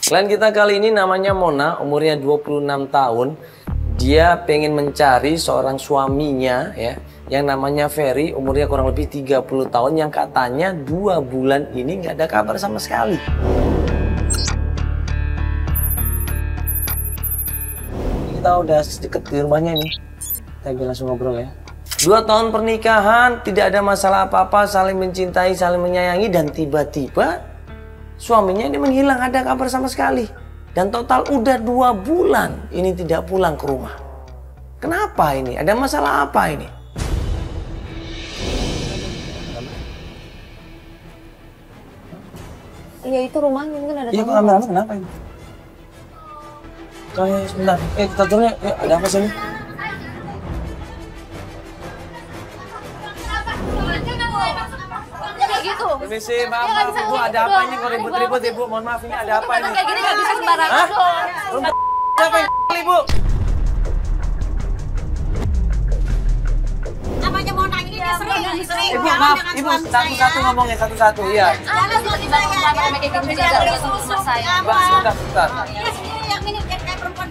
Klien kita kali ini namanya Mona, umurnya 26 tahun. Dia pengen mencari seorang suaminya ya, yang namanya Ferry, umurnya kurang lebih 30 tahun, yang katanya 2 bulan ini nggak ada kabar sama sekali. Kita udah deket di rumahnya nih. Kita langsung ngobrol ya. 2 tahun pernikahan, tidak ada masalah apa-apa, saling mencintai, saling menyayangi, dan tiba-tiba suaminya ini menghilang, ada kabar sama sekali. Dan total udah 2 bulan ini tidak pulang ke rumah. Kenapa ini? Ada masalah apa ini? Iya, itu rumahnya mungkin ada. Iya, kok lama-lama kenapa ini? Sebentar. Kita turun ya. Ada apa sih ini? Gitu. Permisi, maaf Ibu, ada apa ini kok ribut-ribut Ibu? Mohon maaf, ini ada apa ini? Kayak gini nggak bisa sembarangan dong. Apa yang Ibu? Namanya mau nanya ini sering. Ibu, maaf, Ibu satu-satu ngomongnya, satu-satu, iya. Ada tuh di belakang kamar kayak gini juga nggak bisa rumah saya. Mbak, sebentar. Ini sendiri yang ini kayak perempuan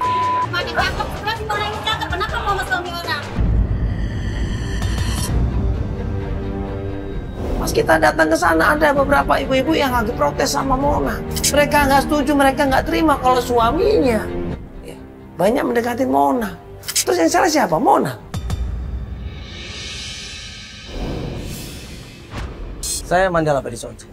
makin cakep, sebenarnya si orang ini cakep, kenapa mau sama suami orang? Pas kita datang ke sana ada beberapa ibu-ibu yang lagi protes sama Mona. Mereka nggak setuju, mereka nggak terima kalau suaminya ya, banyak mendekati Mona. Terus yang salah siapa? Mona. Saya Mandala Badisonci.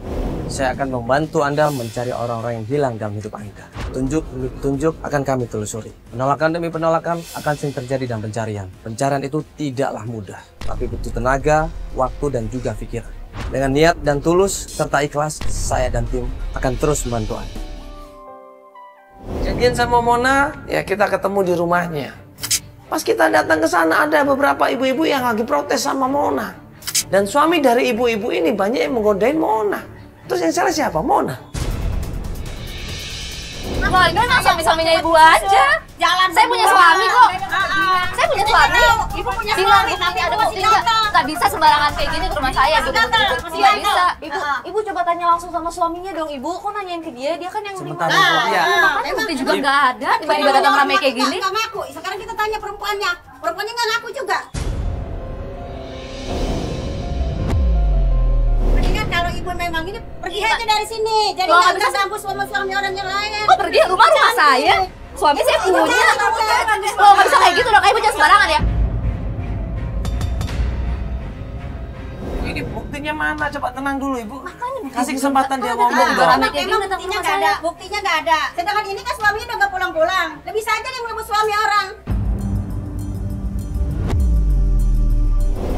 Saya akan membantu Anda mencari orang-orang yang hilang dalam hidup Anda. Tunjuk demi petunjuk akan kami telusuri. Penolakan demi penolakan akan sering terjadi dalam pencarian. Pencarian itu tidaklah mudah, tapi butuh tenaga, waktu, dan juga pikiran. Dengan niat dan tulus serta ikhlas, saya dan tim akan terus membantu Anda. Janjian sama Mona, ya kita ketemu di rumahnya. Pas kita datang ke sana ada beberapa ibu-ibu yang lagi protes sama Mona. Dan suami dari ibu-ibu ini banyak yang menggodain Mona. Terus yang salah siapa? Mona. Wah, ini kan suami-suaminya ibu aja. Jalan. Saya punya suami kok. Saya punya suami. Ibu punya Bilang suami, nanti ada masih buktinya. datang. Nggak bisa sembarangan kayak gini ke rumah saya. Nggak bisa. Ibu coba tanya langsung sama suaminya dong, Ibu. Kok nanyain ke dia? Dia kan yang Sebentar, nerima. Ibu. Ya. Makanya bukti juga nggak ada. Tiba-tiba datang rame kayak gini. Nggak ngaku. Sekarang kita tanya perempuannya. Perempuannya nggak ngaku juga. Mendingan kalau ibu memang ini pergi aja dari sini. Jadi Loh, nggak bisa bisa campur sama suami orang yang lain. Kok pergi rumah saya? Suami saya punya. Loh, nggak bisa kayak gitu dong. Ibu jangan sembarangan ya. Ini buktinya mana? Coba tenang dulu Ibu. Makanya Kasih kesempatan dia ngomong Nah, dong. Rame kayak memang gini datang buktinya rumah nggak ada. saya. Buktinya nggak ada. Sedangkan ini kan suaminya udah nggak pulang-pulang. Lebih saja dia merebut suami orang.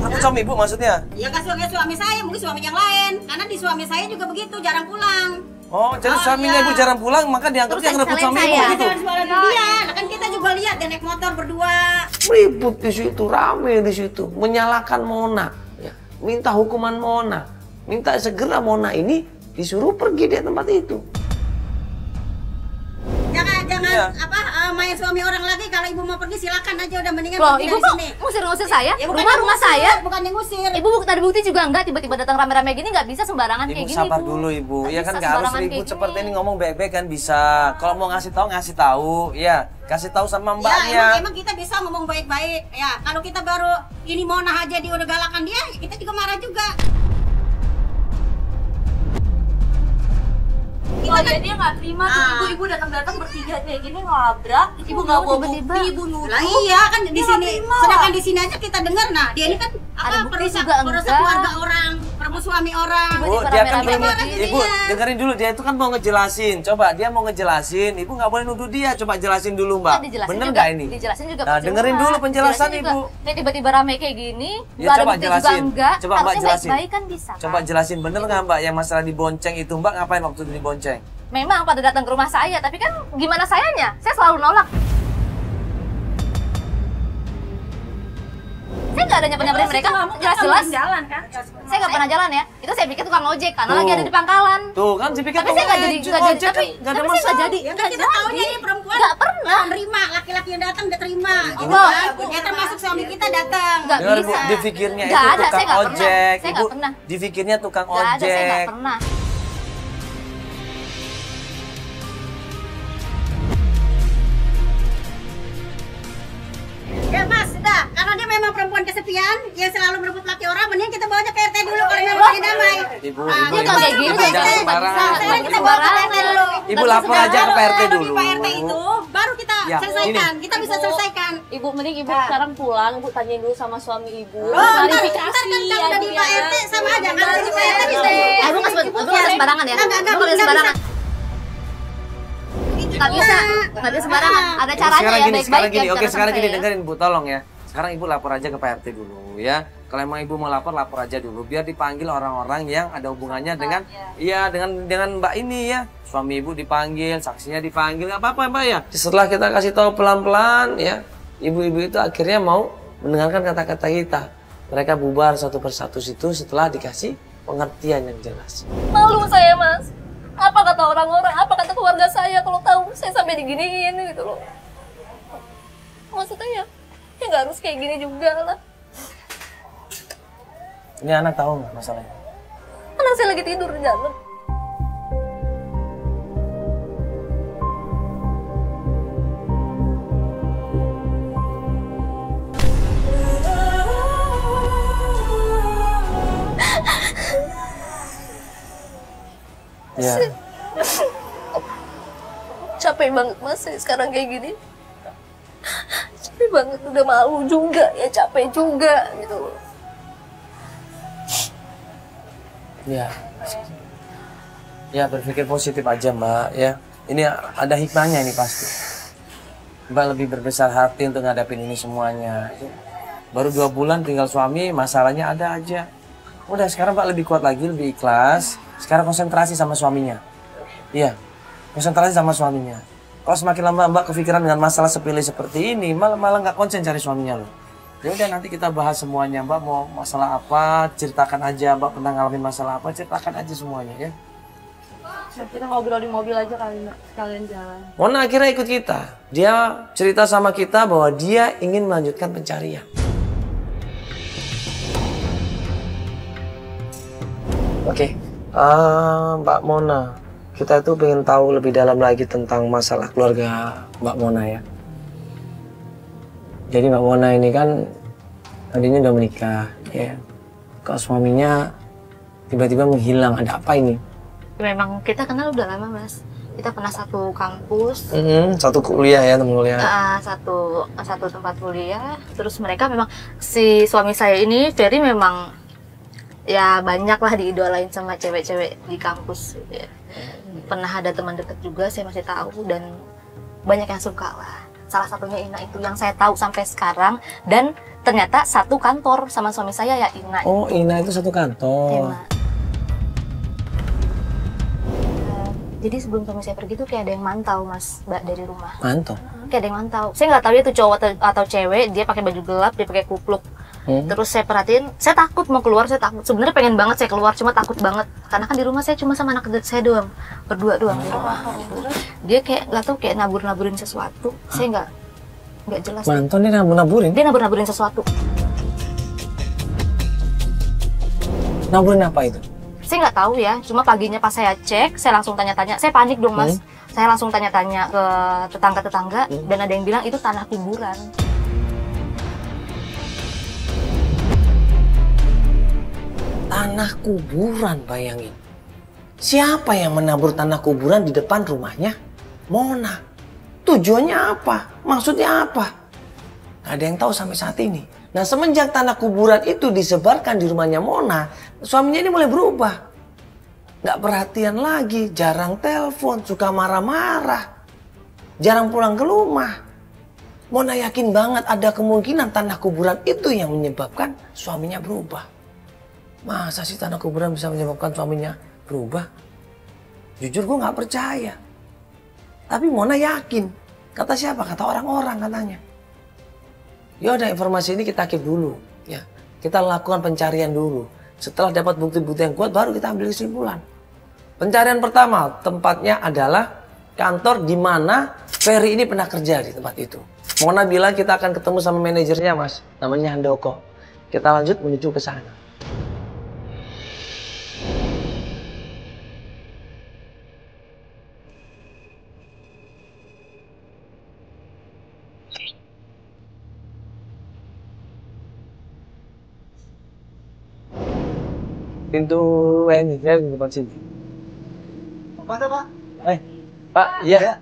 Aku suami Ibu maksudnya? Ya kan suami saya, mungkin suami yang lain. Karena di suami saya juga begitu, jarang pulang. Oh, jadi suaminya iya. Ibu jarang pulang, maka dianggapnya Terus ngerebut yang suami salahin Ibu saya. gitu? Jangan suara dia. Nah, kan kita juga lihat dia naik motor berdua. Ribut di situ, rame di situ, menyalahkan Mona, ya. Minta hukuman Mona, minta segera Mona ini disuruh pergi dari tempat itu. Jangan Iya. main suami orang lagi. Kalau ibu mau pergi silakan aja, udah mendingan Loh, pergi ibu dari kok sini. ngusir-ngusir saya? Ya, bukan Rumah ngusir, saya? bukan yang ngusir. Ibu ada bukti juga enggak? Tiba-tiba datang rame-rame gini nggak bisa sembarangan Ibu kayak gini, sabar Bu. dulu Ibu, Nggak ya bisa kan nggak harus sembarangan ribut kayak seperti gini. ini, ngomong baik-baik kan bisa. Kalau mau ngasih tahu, ya kasih tahu sama Ya mbaknya. emang kita bisa ngomong baik-baik. Ya kalau kita baru ini Mona aja dia udah galakan dia, ya kita juga marah juga. Oh, jadi dia nggak terima tuh ibu datang-datang bertiga kayak gini ngelabrak. Ibu nggak bawa bukti, ibu nuduh. Lah iya kan di sini, sedangkan di sini aja kita dengar. Nah dia ini kan Ada bukti perusak juga perusak enggak. keluarga orang, perebut suami orang. Bu, Tiba-tiba dia kan rame-rame belum, kayak gini. Ibu dengerin dulu, dia itu kan mau ngejelasin. Coba dia mau ngejelasin, Ibu nggak boleh nuduh dia. Coba jelasin dulu Mbak. Kan dijelasin Bener juga, nggak ini? Dijelasin juga. Nah, percuma. dengerin dulu penjelasan Dijelasin Ibu. juga. Nih tiba-tiba rame kayak gini, Ya, nggak ada coba bukti juga jelasin. enggak. Coba Mbak Harusnya jelasin. baik-baik kan bisa. Coba Kan? jelasin bener nggak Mbak yang masalah dibonceng itu Mbak ngapain waktu itu dibonceng? Memang pada datang ke rumah saya, tapi kan gimana sayanya? Saya selalu nolak. Saya nggak ada nyamperin mereka, jelas-jelas. jalan kan? Saya nggak pernah jalan ya. Itu saya pikir tukang ojek karena lagi ada di pangkalan. Tuh kan saya pikir Tapi saya nggak jadi, ojek tapi kan nggak ada saya nggak masalah. jadi. Ya kan kita taunya ini perempuan Nggak pernah. terima, laki-laki yang datang dia terima gitu Ibu. kan. Ya termasuk suami kita datang. Nggak Dengar, Bu, bisa. dipikirnya Nggak itu ada, saya tukang nggak pernah. ojek. Saya Ibu nggak pernah. dipikirnya tukang Nggak ada, saya ojek. nggak pernah. Ya Mas, sudah. Karena dia memang perempuan kesepian yang selalu berebut laki orang, mending kita bawa aja ke RT dulu karena memang lagi damai. Ibu, Ah, ibu, Dia kita kalau kayak bawa gini ke jangan RT. sembarangan. Sekarang kita bawa ke RT dulu. Ibu lapor aja ke PRT Baru dulu. di Pak RT itu baru kita Ya, selesaikan. Kita bisa selesaikan. Ibu mending ibu sekarang pulang, ibu tanyain dulu sama suami ibu. Oh, ntar Klarifikasi kan kalau udah di Pak ya. RT sama aja. Kalau udah di Pak RT bisa. Ibu nggak sembarangan ya. Nggak, Ibu nggak sembarangan. Nggak bisa sembarangan. Ada caranya sekarang ya, gini, baik-baik sekarang ya. gini. Oke, bicara sekarang sama gini saya ya. dengerin Bu, tolong ya. Sekarang Ibu lapor aja ke PRT dulu ya. Kalau emang Ibu mau lapor aja dulu biar dipanggil orang-orang yang ada hubungannya dengan dengan Mbak ini ya. Suami Ibu dipanggil, saksinya dipanggil, nggak apa-apa Mbak ya. Setelah kita kasih tahu pelan-pelan ya, ibu-ibu itu akhirnya mau mendengarkan kata-kata kita. Mereka bubar satu persatu situ setelah dikasih pengertian yang jelas. Malu saya, Mas. Apa kata orang-orang, apa kata keluarga saya kalau tahu saya sampai diginiin gitu loh. Maksudnya ya nggak harus kayak gini juga lah. Ini anak tahu nggak masalahnya? Anak saya lagi tidur di dalam. Ya. Capek banget Mas saya sekarang kayak gini. Capek banget, udah malu juga ya, capek juga gitu loh. Ya. Ya berpikir positif aja Mbak ya. Ini ada hikmahnya ini pasti. Mbak lebih berbesar hati untuk ngadapin ini semuanya. Baru 2 bulan tinggal suami, masalahnya ada aja. Udah sekarang Mbak lebih kuat lagi, lebih ikhlas. Sekarang konsentrasi sama suaminya. Iya, konsentrasi sama suaminya. Kalau semakin lama Mbak kepikiran dengan masalah sepele seperti ini, malah nggak konsen cari suaminya loh. Ya udah nanti kita bahas semuanya. Mbak mau masalah apa, ceritakan aja. Mbak pernah ngalamin masalah apa, ceritakan aja semuanya ya. Kita ngobrol di mobil aja kali sekalian jalan. Mona akhirnya ikut kita. Dia cerita sama kita bahwa dia ingin melanjutkan pencarian. Oke, Mbak Mona, kita tuh pengen tahu lebih dalam lagi tentang masalah keluarga Mbak Mona ya. Jadi Mbak Mona ini kan tadinya udah menikah, ya. Kok suaminya tiba-tiba menghilang, ada apa ini? Memang kita kenal udah lama Mas. Kita pernah satu kampus, Satu kuliah ya, teman kuliah. satu tempat kuliah. Terus mereka memang, si suami saya ini Ferry memang ya banyak lah diidolain sama cewek-cewek di kampus gitu ya. Pernah ada teman dekat juga, saya masih tahu, dan banyak yang suka lah. Salah satunya Ina itu yang saya tahu sampai sekarang, dan ternyata satu kantor sama suami saya ya Ina. Oh, Ina itu satu kantor. Ina. Jadi sebelum suami saya pergi tuh kayak ada yang mantau Mas, Mbak, dari rumah. Mantap. Kayak ada yang mantau. Saya nggak tahu dia tuh cowok atau cewek, dia pakai baju gelap, dia pakai kupluk. Terus saya perhatiin, saya takut mau keluar, saya takut. Sebenarnya pengen banget saya keluar, cuma takut banget. Karena kan di rumah saya cuma sama anak kecil saya doang, berdua doang di rumah. Dia kayak nggak tahu, kayak nabur-naburin sesuatu. Saya nggak jelas. Mantan dia nabur-naburin? Dia nabur-naburin sesuatu. Naburin apa itu? Saya nggak tahu ya, cuma paginya pas saya cek, saya langsung tanya-tanya. Saya panik dong Mas. Saya langsung tanya-tanya ke tetangga-tetangga, dan ada yang bilang itu tanah kuburan. Tanah kuburan, bayangin. Siapa yang menabur tanah kuburan di depan rumahnya Mona? Tujuannya apa? Maksudnya apa? Gak ada yang tahu sampai saat ini. Nah, semenjak tanah kuburan itu disebarkan di rumahnya Mona, suaminya ini mulai berubah. Gak perhatian lagi, jarang telepon, suka marah-marah, jarang pulang ke rumah. Mona yakin banget ada kemungkinan tanah kuburan itu yang menyebabkan suaminya berubah. Masa sih tanah kuburan bisa menyebabkan suaminya berubah? Jujur gue gak percaya. Tapi Mona yakin. Kata siapa? Kata orang-orang katanya. Ya udah, informasi ini kita keep dulu. Ya. kita lakukan pencarian dulu. Setelah dapat bukti-bukti yang kuat, baru kita ambil kesimpulan. Pencarian pertama, tempatnya adalah kantor di mana Ferry ini pernah kerja di tempat itu. Mona bilang kita akan ketemu sama manajernya, Mas. Namanya Handoko. Kita lanjut menuju ke sana. Pintu ini, ya, di depan sini. Apa ada, Pak? Pak, iya.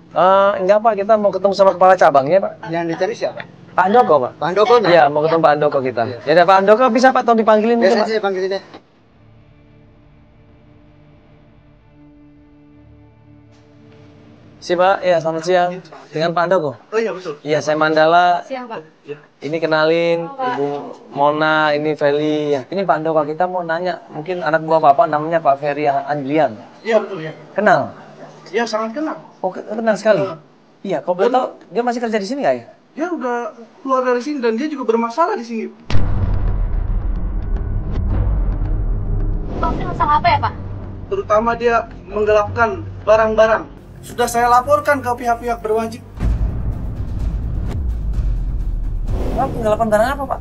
Enggak Pak, kita mau ketemu sama kepala cabangnya Pak. Yang dicari siapa? Pak Andoko Pak. Pak Handoko? Iya, mau ketemu Pak Andoko kita. Ya udah Pak Andoko bisa Pak, tolong dipanggilin dulu Biasa Pak. saya panggilin deh. Si Pak, ya selamat siang. Dengan Pak Andoko. Oh iya betul. Iya, saya Mandala. Siang, Pak. Ini kenalin Ibu Mona, ini Feli. Ya, ini Pak Andoko, kita mau nanya. Mungkin anak buah Bapak namanya Pak Ferry Andrian. Iya betul ya. Kenal? Iya sangat kenal. Oh, kenal sekali. Iya, kok boleh tahu dia masih kerja di sini nggak ya? Dia udah keluar dari sini dan dia juga bermasalah di sini. Bang, ini masalah apa ya, Pak? Terutama dia menggelapkan barang-barang. Sudah saya laporkan ke pihak-pihak berwajib. Pak, penggelapan barang apa Pak?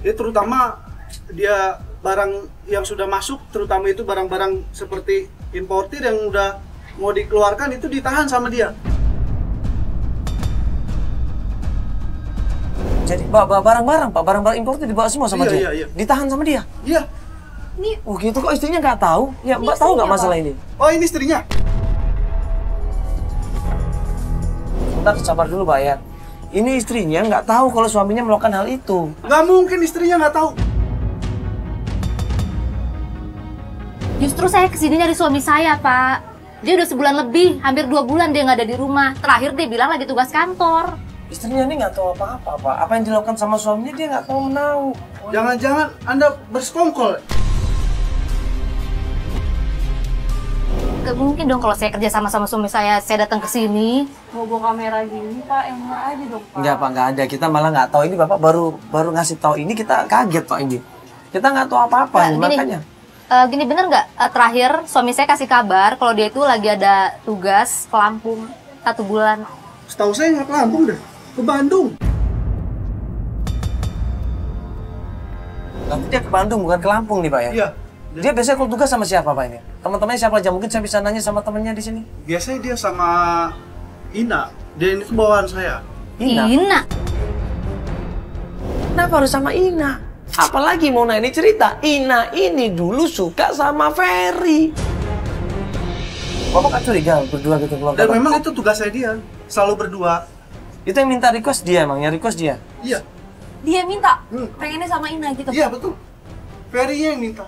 Ya terutama dia barang yang sudah masuk, terutama itu barang-barang seperti importir yang udah mau dikeluarkan itu ditahan sama dia. Jadi barang-barang Pak, barang-barang impor itu dibawa semua sama Iya, dia? iya, iya. Ditahan sama dia? Iya. Oh gitu, kok istrinya nggak tahu? Ya Mbak tahu nggak masalah ini? Oh ini istrinya. Bentar, sabar dulu Pak ya. Ini istrinya nggak tahu kalau suaminya melakukan hal itu. Nggak mungkin istrinya nggak tahu. Justru saya kesini nyari suami saya, Pak. Dia udah sebulan lebih, hampir 2 bulan dia nggak ada di rumah. Terakhir dia bilang lagi tugas kantor. Istrinya ini nggak tahu apa-apa Pak. Apa yang dilakukan sama suaminya dia nggak tahu menahu. Jangan-jangan Anda bersekongkol. Gak mungkin dong kalau saya kerja sama suami saya datang ke sini. Mau bawa kamera gini, Pak, yang murah aja dong, Pak. Enggak Pak, nggak ada. Kita malah nggak tahu. Ini Bapak baru ngasih tahu ini, kita kaget Pak ini. Kita nggak tahu apa-apa Nah, nih, gini. makanya. Gini bener nggak? Terakhir suami saya kasih kabar kalau dia itu lagi ada tugas ke Lampung 1 bulan. Setahu saya nggak ke Lampung deh, ke Bandung. Nanti dia ke Bandung bukan ke Lampung nih Pak ya? Iya. Dia biasanya kalau tugas sama siapa Pak ini? Teman-temannya siapa aja? Mungkin saya bisa nanya sama temannya di sini. Biasanya dia sama Ina. Dia ini bawaan saya. Ina. Kenapa harus sama Ina? Apalagi Mona ini cerita, Ina ini dulu suka sama Ferry. Bapak gak curiga berdua gitu keluar Dan kota? memang itu tugas saya dia. Selalu berdua. Itu yang minta request dia emang, yang request dia? Iya. Dia minta Hmm. pengennya sama Ina gitu. Iya betul. Ferry yang minta.